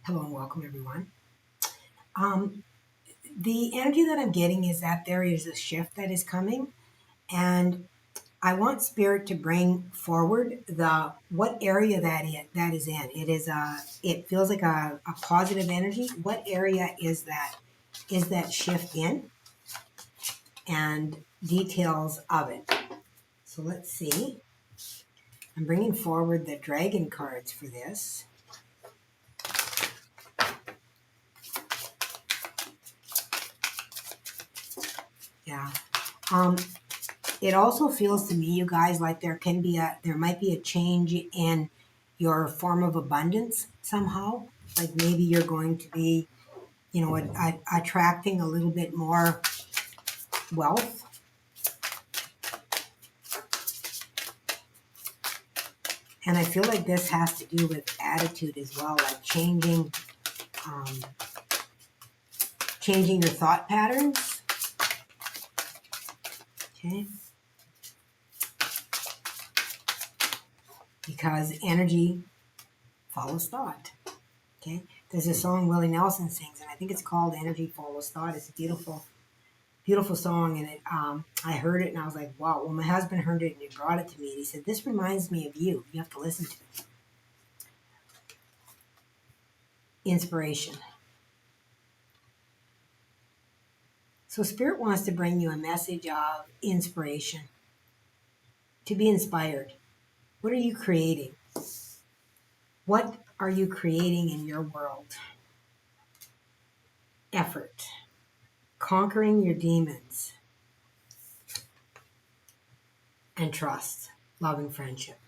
Hello and welcome, everyone. Um, the energy that I'm getting is that there is a shift that is coming, and I want Spirit to bring forward the what area that is in. It feels like a positive energy. What area is that? Is that shift in, and details of it? So let's see. I'm bringing forward the dragon cards for this. Yeah. Um, It also feels to me, you guys, like there might be a change in your form of abundance somehow. Like maybe you're going to be, attracting a little bit more wealth. And I feel like this has to do with attitude as well, like um, changing your thought patterns. Okay. Because energy follows thought. Okay. There's a song Willie Nelson sings, and I think it's called Energy Follows Thought. It's beautiful song, and I heard it and I was like, wow. Well, my husband heard it and he brought it to me and he said, this reminds me of you. You have to listen to it. Inspiration. So Spirit wants to bring you a message of inspiration, to be inspired. What are you creating? What are you creating in your world? Effort. Conquering your demons. And trust. Love and friendship.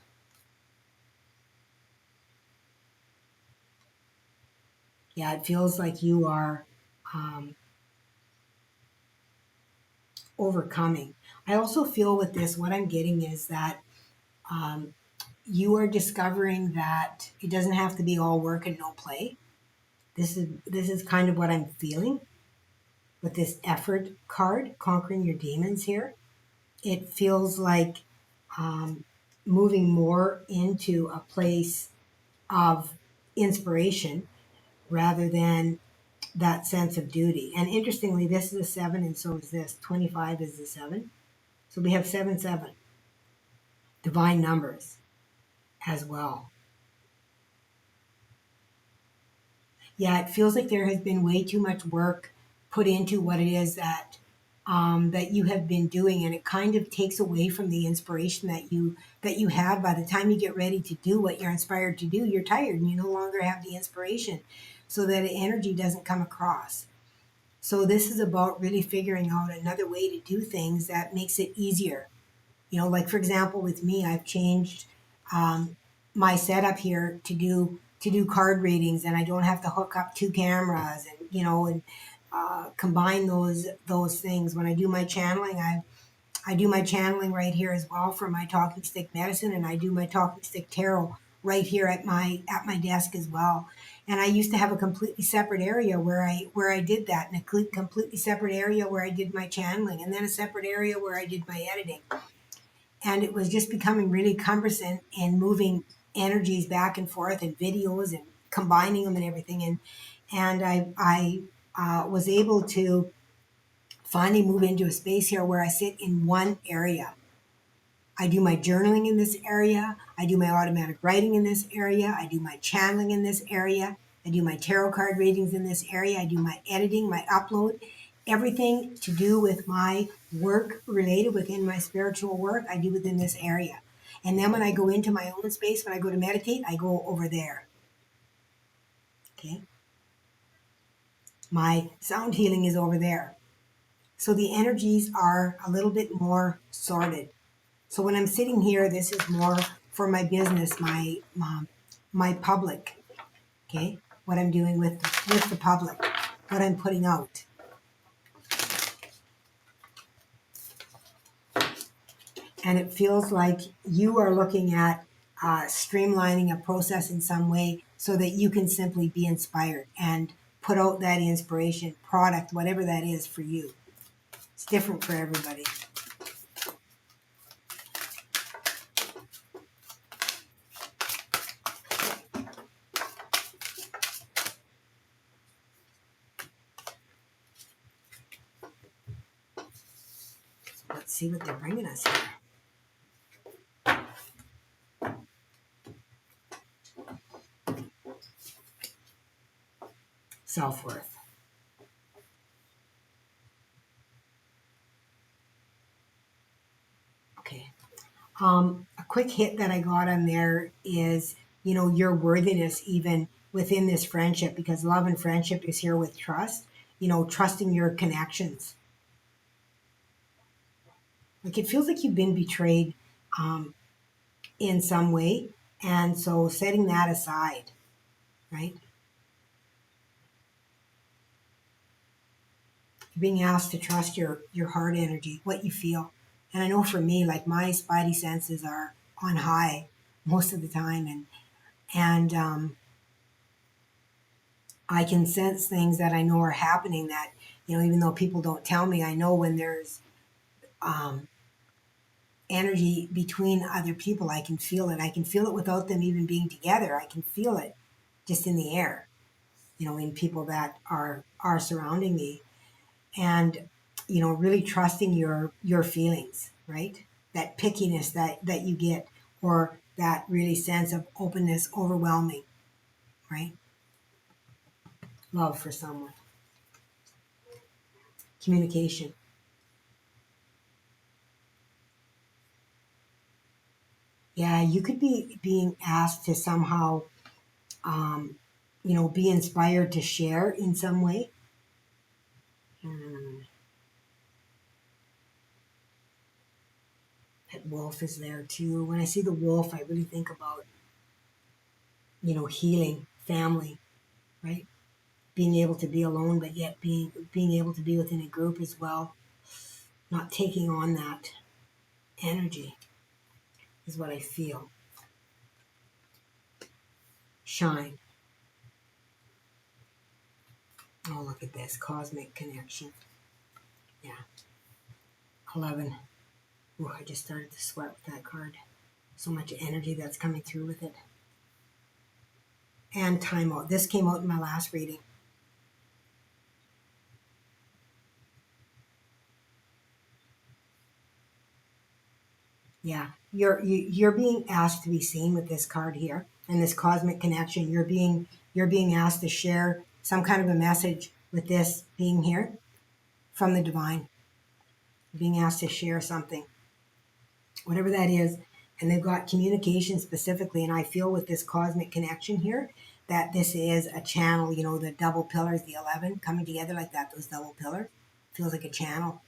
Yeah, it feels like you are um, overcoming. I also feel with this, what I'm getting is that um, you are discovering that it doesn't have to be all work and no play. This is kind of what I'm feeling with this effort card, conquering your demons here. It feels like um, moving more into a place of inspiration rather than that sense of duty. And interestingly, this is a seven, and so is this. 25 is the seven. So we have 7, 7, divine numbers as well. Yeah, it feels like there has been way too much work put into what it is that you have been doing, and it kind of takes away from the inspiration that you have. By the time you get ready to do what you're inspired to do, you're tired and you no longer have the inspiration, so that energy doesn't come across. So this is about really figuring out another way to do things that makes it easier. Like for example, with me, I've changed um, my setup here to do card readings, and I don't have to hook up two cameras and combine those things. When I do my channeling, I do my channeling right here as well for my talking stick medicine, and I do my talking stick tarot right here at my desk as well. And I used to have a completely separate area where I did that, and a completely separate area where I did my channeling, and then a separate area where I did my editing. And it was just becoming really cumbersome and moving energies back and forth and videos and combining them and everything. And I was able to finally move into a space here where I sit in one area. I do my journaling in this area. I do my automatic writing in this area. I do my channeling in this area. I do my tarot card readings in this area. I do my editing, my upload, everything to do with my work related within my spiritual work, I do within this area. And then when I go into my own space, when I go to meditate, I go over there. Okay. My sound healing is over there. So the energies are a little bit more sorted. So when I'm sitting here, this is more for my business, my public. Okay, what I'm doing with the public, what I'm putting out. And it feels like you are looking at streamlining a process in some way so that you can simply be inspired and put out that inspiration product, whatever that is for you. It's different for everybody. Let's see what they're bringing us here. Self-worth. Okay. A quick hit that I got on there is, your worthiness even within this friendship, because love and friendship is here with trust, trusting your connections. Like it feels like you've been betrayed um, in some way. And so setting that aside, right? Being asked to trust your heart energy, what you feel. And I know for me, like my spidey senses are on high most of the time, and I can sense things that I know are happening that, even though people don't tell me, I know when there's um, energy between other people. I can feel it. I can feel it without them even being together. I can feel it just in the air, in people that are surrounding me. And, really trusting your feelings, right? That pickiness that you get, or that really sense of openness, overwhelming, right? Love for someone. Communication. Yeah, you could be being asked to somehow, um, be inspired to share in some way. Hmm, that wolf is there too. When I see the wolf, I really think about, healing, family, right? Being able to be alone, but yet being able to be within a group as well. Not taking on that energy is what I feel. Shine. Oh, look at this cosmic connection. Yeah, 11. Ooh, I just started to sweat with that card. So much energy that's coming through with it. And timeout. This came out in my last reading. Yeah, you're being asked to be seen with this card here and this cosmic connection. You're being asked to share some kind of a message with this being here from the divine. You're being asked to share something, whatever that is. And they've got communication specifically. And I feel with this cosmic connection here that this is a channel. The double pillars, the 11 coming together like that. Those double pillars feels like a channel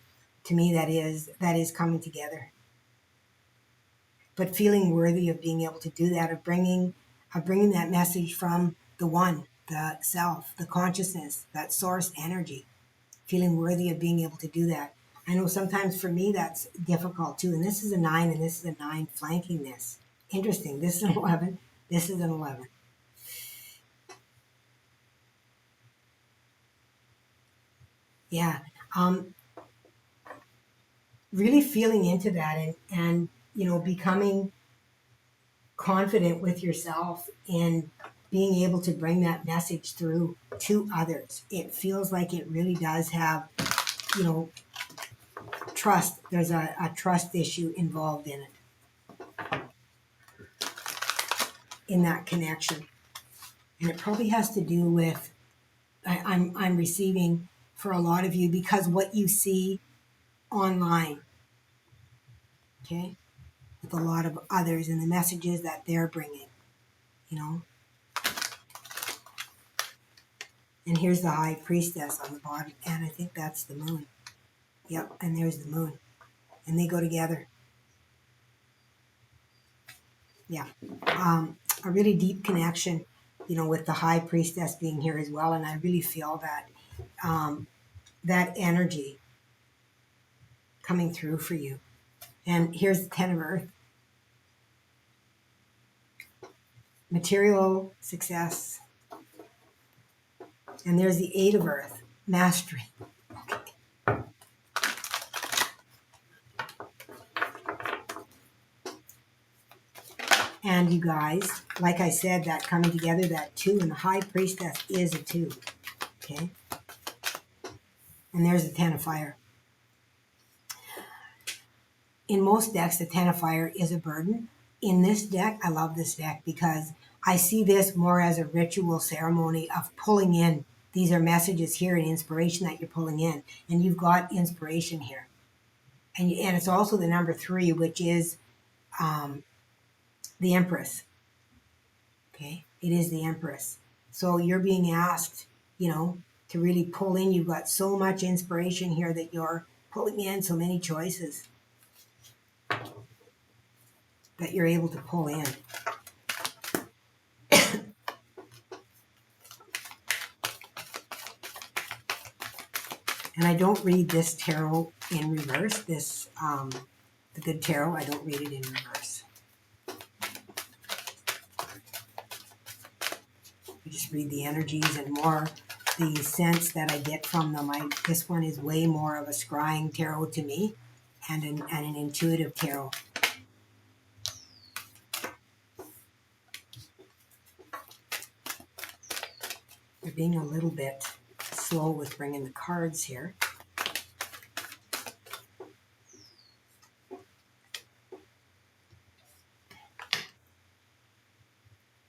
to me. That is coming together, but feeling worthy of being able to do that, of bringing that message from the one, the self, the consciousness, that source energy, feeling worthy of being able to do that. I know sometimes for me that's difficult too. And this is a 9, and this is a 9 flanking this. Interesting. This is an 11. This is an 11. Yeah. Um, really feeling into that, and becoming confident with yourself in being able to bring that message through to others. It feels like it really does have, you know, trust. There's a trust issue involved in that connection. And it probably has to do with, I'm receiving for a lot of you because what you see online, okay, with a lot of others and the messages that they're bringing, you know. And here's the high priestess on the bottom, and I think that's the moon. Yep, and there's the moon. And they go together. Yeah. A really deep connection, with the high priestess being here as well. And I really feel that energy coming through for you. And here's the 10 of Earth. Material success. And there's the 8 of Earth. Mastery. And you guys, like I said, that coming together, that 2, and the high priestess is a 2. Okay. And there's the 10 of Fire. in most decks, the Ten of Fire is a burden. In this deck, I love this deck because I see this more as a ritual ceremony of pulling in. These are messages here and inspiration that you're pulling in, and you've got inspiration here. And it's also the number 3, which is um, the Empress. Okay, it is the Empress. So you're being asked, to really pull in. You've got so much inspiration here that you're pulling in, so many choices that you're able to pull in. And I don't read this tarot in reverse. The good tarot, I don't read it in reverse. I just read the energies and more the sense that I get from them. This one is way more of a scrying tarot to me, and an intuitive tarot. They're being a little bit slow with bringing the cards here.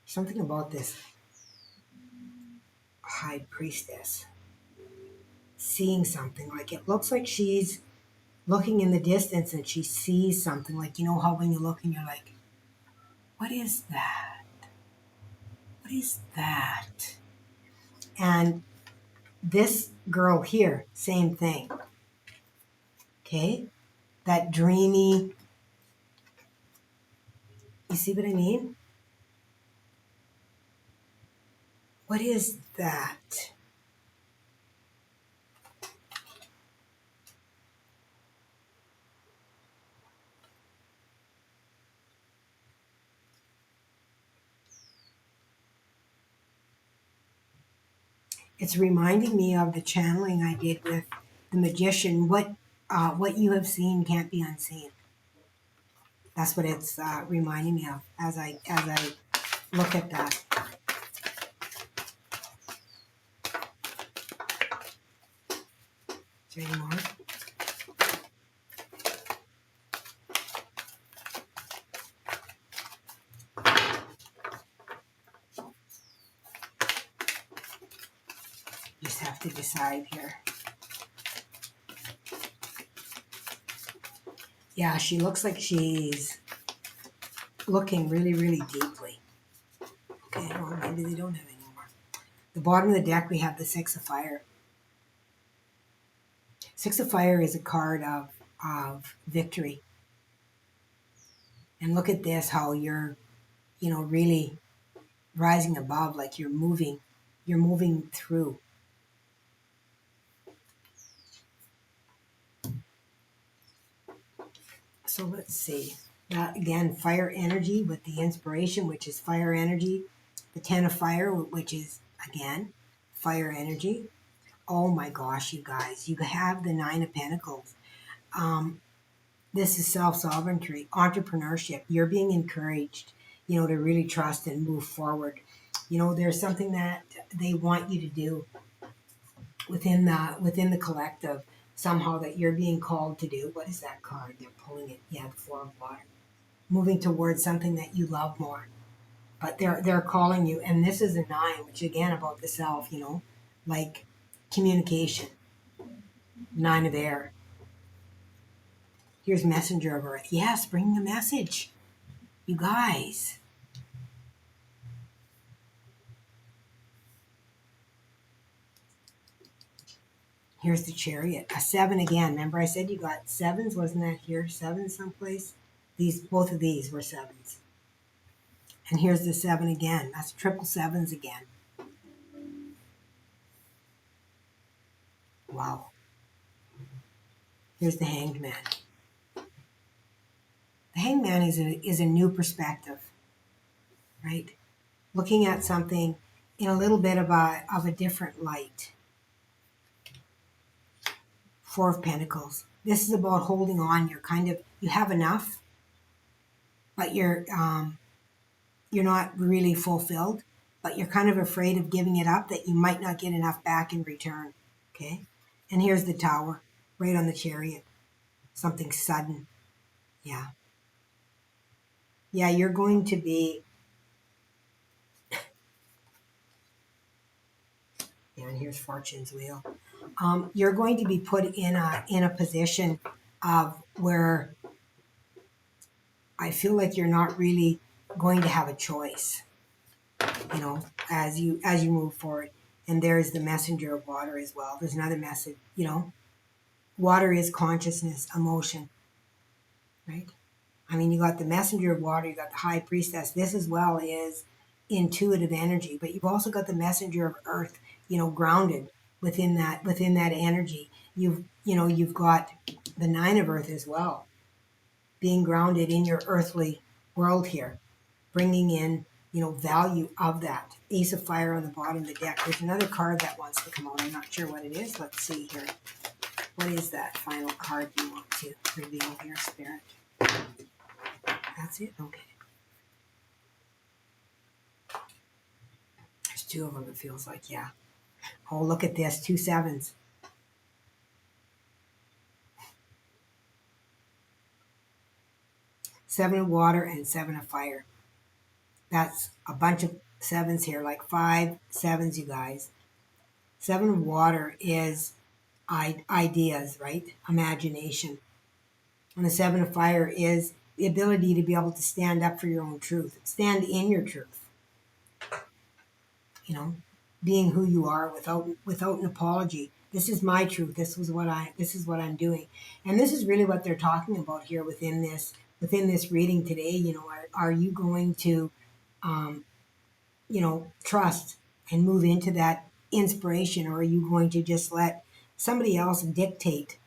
Something about this High Priestess seeing something. Like, it looks like she's looking in the distance and she sees something. Like, how when you look and you're like, what is that? What is that? And this girl here, same thing. Okay? That dreamy, you see what I mean? What is that? It's reminding me of the channeling I did with the magician. What you have seen can't be unseen. That's what it's reminding me of as I look at that. Is there any more? Just have to decide here. Yeah, she looks like she's looking really, really deeply. Okay, well, maybe they don't have any more. The bottom of the deck, we have the Six of Fire. Six of Fire is a card of victory. And look at this, how you're, really rising above, like you're moving through. So let's see. That again, fire energy with the inspiration, which is fire energy. The Ten of Fire, which is again fire energy. Oh my gosh, you guys, you have the Nine of Pentacles. This is self-sovereignty, entrepreneurship. You're being encouraged, to really trust and move forward. There's something that they want you to do within the collective somehow that you're being called to do. What is that card? They're pulling it. Yeah, the Four of Water. Moving towards something that you love more. But they're calling you, and this is a 9, which again about the self, like communication. 9 of Air. Here's Messenger of Earth. Yes, bring the message. You guys. Here's the Chariot. A 7 again. Remember I said you got 7s? Wasn't that here? 7 someplace? Both of these were 7s. And here's the 7 again. That's triple 7s again. Wow. Here's the Hanged Man. The Hanged Man is a new perspective, right? Looking at something in a little bit of a different light. 4 of Pentacles. This is about holding on. You have enough, but you're not really fulfilled, but you're kind of afraid of giving it up, that you might not get enough back in return. Okay? And here's the Tower, right on the Chariot. Something sudden. Yeah. Yeah, you're going to be, yeah, and here's Fortune's wheel. You're going to be put in a position of where I feel like you're not really going to have a choice, you know, as you move forward. And there's the messenger of water as well. There's another message, water is consciousness, emotion, right? I mean, you got the messenger of water, you got the high priestess. This as well is intuitive energy, but you've also got the messenger of earth, grounded within that energy. You've got the nine of earth as well, being grounded in your earthly world here, bringing in, value of that. Ace of fire on the bottom of the deck. There's another card that wants to come out. I'm not sure what it is. Let's see here. What is that final card you want to reveal here, Spirit? That's it? Okay. There's two of them, it feels like, yeah. Oh, look at this. Two sevens. Seven of water and seven of fire. That's a bunch of sevens here, like five sevens, you guys. Seven of water is ideas, right? Imagination. And the seven of fire is the ability to be able to stand up for your own truth, stand in your truth, you know, being who you are without an apology. This is my truth. This is what I'm doing. And this is really what they're talking about here within this reading today. Are you going to trust and move into that inspiration, or are you going to just let somebody else dictate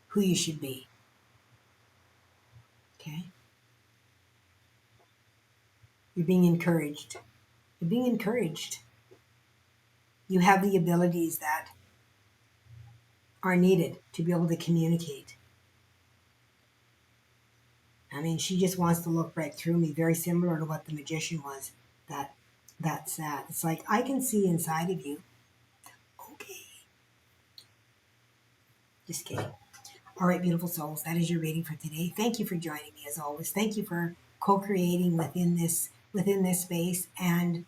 who you should be? Okay? You're being encouraged. You're being encouraged. You have the abilities that are needed to be able to communicate. I mean, she just wants to look right through me, very similar to what the magician was. That that's that. It's like I can see inside of you. Okay. Just kidding. All right, beautiful souls, that is your reading for today. Thank you for joining me as always. Thank you for co-creating within this space, and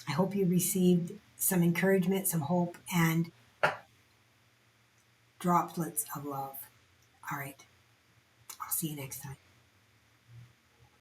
I hope you received some encouragement, some hope, and droplets of love. All right, I'll see you next time.